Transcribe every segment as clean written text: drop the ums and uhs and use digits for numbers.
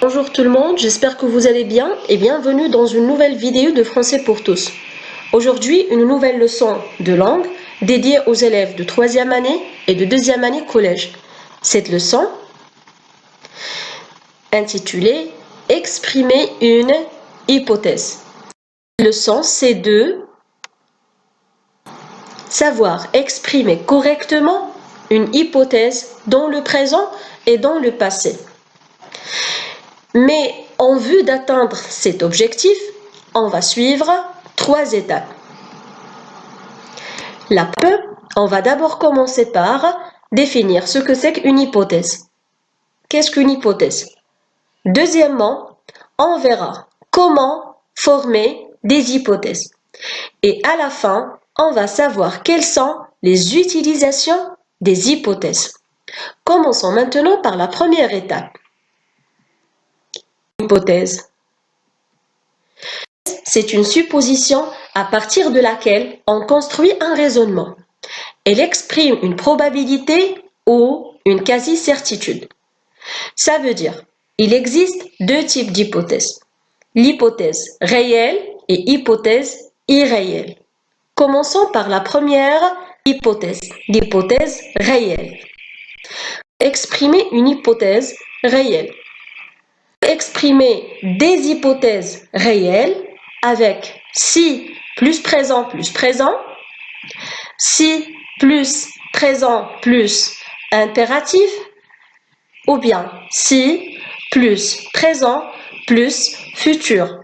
Bonjour tout le monde, j'espère que vous allez bien et bienvenue dans une nouvelle vidéo de Français pour tous. Aujourd'hui, une nouvelle leçon de langue dédiée aux élèves de 3e année et de 2e année collège. Cette leçon intitulée « Exprimer une hypothèse ». Leçon C2 « Savoir exprimer correctement une hypothèse dans le présent et dans le passé ». Mais en vue d'atteindre cet objectif, on va suivre 3 étapes. On va d'abord commencer par définir ce que c'est qu'une hypothèse. Qu'est-ce qu'une hypothèse? Deuxièmement, on verra comment former des hypothèses. Et à la fin, on va savoir quelles sont les utilisations des hypothèses. Commençons maintenant par la première étape. Hypothèse. C'est une supposition à partir de laquelle on construit un raisonnement. Elle exprime une probabilité ou une quasi-certitude. Ça veut dire, il existe 2 types d'hypothèses. L'hypothèse réelle et hypothèse irréelle. Commençons par la première hypothèse, l'hypothèse réelle. Exprimer une hypothèse réelle. Exprimer des hypothèses réelles avec si plus présent, si plus présent plus impératif, ou bien si plus présent plus futur.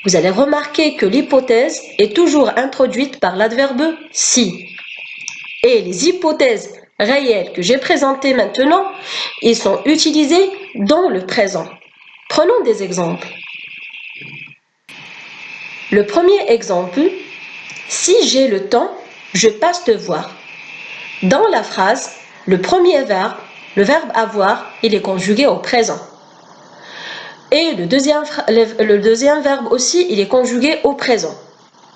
Vous allez remarquer que l'hypothèse est toujours introduite par l'adverbe si. Et les hypothèses réelles que j'ai présentées maintenant, ils sont utilisées dans le présent. Prenons des exemples. Le premier exemple, si j'ai le temps, je passe te voir. Dans la phrase, le premier verbe, le verbe avoir, il est conjugué au présent. Et le deuxième verbe aussi, il est conjugué au présent.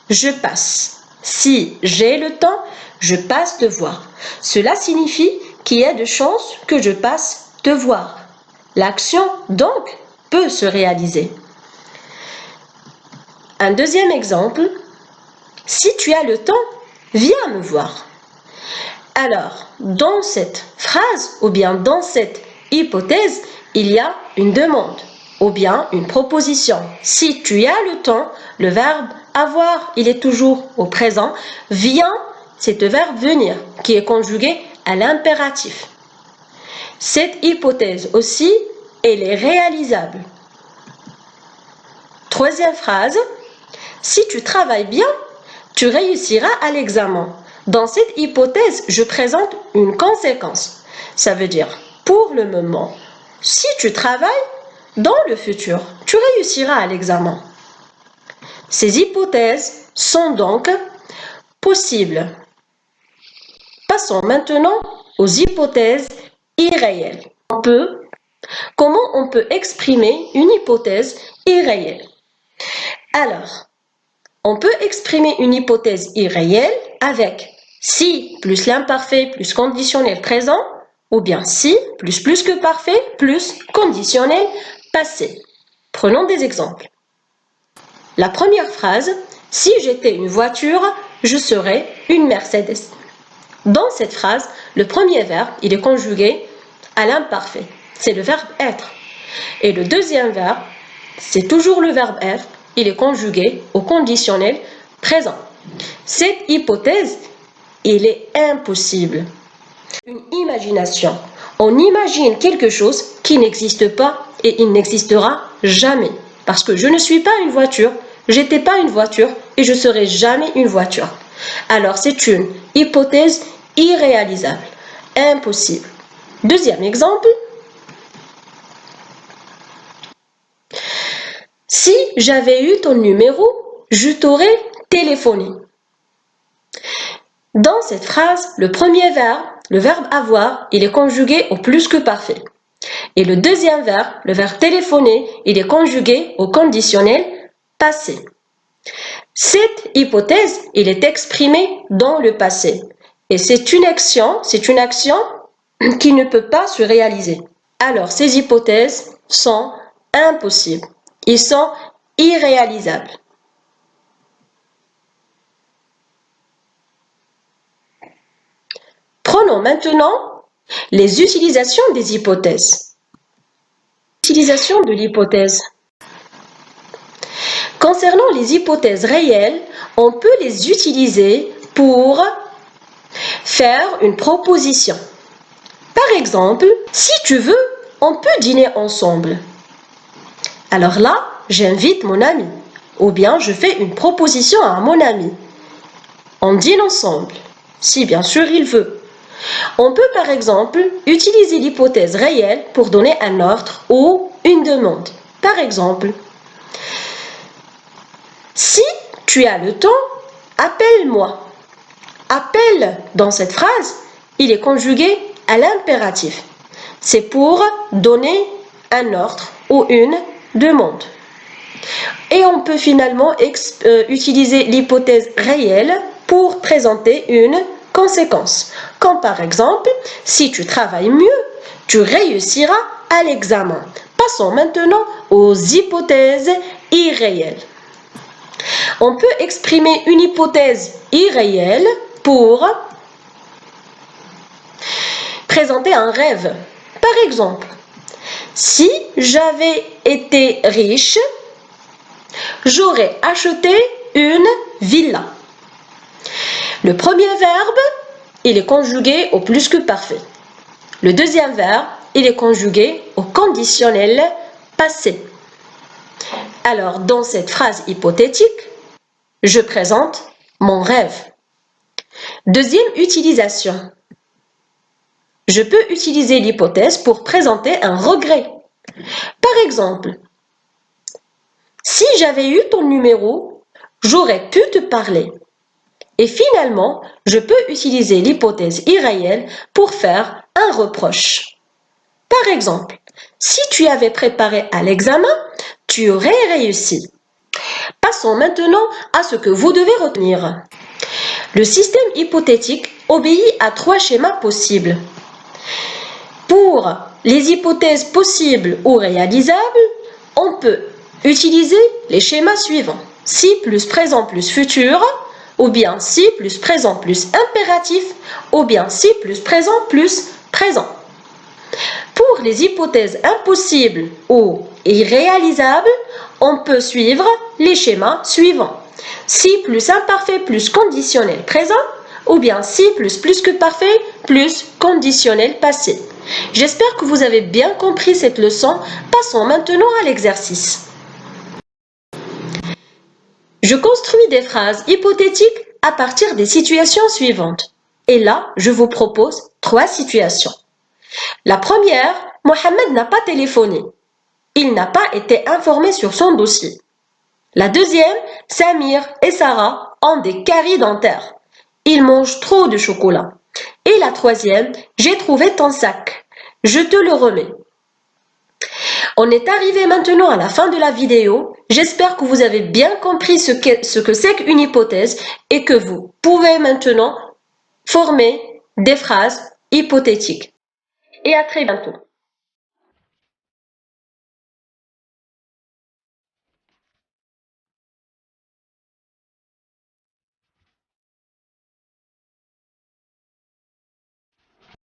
Je passe. Si j'ai le temps, je passe te voir. Cela signifie qu'il y a de chances que je passe te voir. L'action, donc, peut se réaliser. Un deuxième exemple, si tu as le temps, viens me voir. Alors, dans cette phrase ou bien dans cette hypothèse, il y a une demande ou bien une proposition. Si tu as le temps, le verbe avoir, il est toujours au présent. Viens, c'est le verbe venir qui est conjugué à l'impératif. Cette hypothèse aussi, elle est réalisable. Troisième phrase, si tu travailles bien, tu réussiras à l'examen. Dans cette hypothèse, je présente une conséquence. Ça veut dire, pour le moment, si tu travailles, dans le futur, tu réussiras à l'examen. Ces hypothèses sont donc possibles. Passons maintenant aux hypothèses irréelles. Comment on peut exprimer une hypothèse irréelle? Alors, on peut exprimer une hypothèse irréelle avec si plus l'imparfait plus conditionnel présent, ou bien si plus que parfait plus conditionnel passé. Prenons des exemples. La première phrase, si j'étais une voiture, je serais une Mercedes. Dans cette phrase, le premier verbe, il est conjugué à l'imparfait. C'est le verbe être. Et le deuxième verbe, c'est toujours le verbe être. Il est conjugué au conditionnel présent. Cette hypothèse, elle est impossible. Une imagination. On imagine quelque chose qui n'existe pas et il n'existera jamais. Parce que je ne suis pas une voiture, j'étais pas une voiture et je serai jamais une voiture. Alors c'est une hypothèse irréalisable, impossible. Deuxième exemple. Si j'avais eu ton numéro, je t'aurais téléphoné. Dans cette phrase, le premier verbe, le verbe avoir, il est conjugué au plus que parfait. Et le deuxième verbe, le verbe téléphoner, il est conjugué au conditionnel passé. Cette hypothèse, il est exprimée dans le passé. Et c'est une action qui ne peut pas se réaliser. Alors, ces hypothèses sont impossibles. Ils sont irréalisables. Prenons maintenant les utilisations des hypothèses. Utilisation de l'hypothèse. Concernant les hypothèses réelles, on peut les utiliser pour faire une proposition. Par exemple, si tu veux, on peut dîner ensemble. Alors là, j'invite mon ami, ou bien je fais une proposition à mon ami. On dîne ensemble, si bien sûr il veut. On peut par exemple utiliser l'hypothèse réelle pour donner un ordre ou une demande. Par exemple, si tu as le temps, appelle-moi. Appelle dans cette phrase, il est conjugué à l'impératif. C'est pour donner un ordre ou une demande. Et on peut finalement utiliser l'hypothèse réelle pour présenter une conséquence. Comme par exemple, si tu travailles mieux, tu réussiras à l'examen. Passons maintenant aux hypothèses irréelles. On peut exprimer une hypothèse irréelle pour présenter un rêve. Par exemple, si j'avais été riche, j'aurais acheté une villa. Le premier verbe, il est conjugué au plus que parfait. Le deuxième verbe, il est conjugué au conditionnel passé. Alors, dans cette phrase hypothétique, je présente mon rêve. Deuxième utilisation. Je peux utiliser l'hypothèse pour présenter un regret. Par exemple, si j'avais eu ton numéro, j'aurais pu te parler. Et finalement, je peux utiliser l'hypothèse irréelle pour faire un reproche. Par exemple, si tu avais préparé à l'examen, tu aurais réussi. Passons maintenant à ce que vous devez retenir. Le système hypothétique obéit à 3 schémas possibles. Pour les hypothèses possibles ou réalisables, on peut utiliser les schémas suivants. Si plus présent plus futur, ou bien si plus présent plus impératif, ou bien si plus présent plus présent. Pour les hypothèses impossibles ou irréalisables, on peut suivre les schémas suivants. Si plus imparfait plus conditionnel présent, ou bien si plus que parfait plus conditionnel passé. J'espère que vous avez bien compris cette leçon. Passons maintenant à l'exercice. Je construis des phrases hypothétiques à partir des situations suivantes. Et là, je vous propose 3 situations. La première, Mohamed n'a pas téléphoné. Il n'a pas été informé sur son dossier. La deuxième, Samir et Sarah ont des caries dentaires. Ils mangent trop de chocolat. Et la troisième, j'ai trouvé ton sac. Je te le remets. On est arrivé maintenant à la fin de la vidéo. J'espère que vous avez bien compris ce que c'est qu'une hypothèse et que vous pouvez maintenant former des phrases hypothétiques. Et à très bientôt.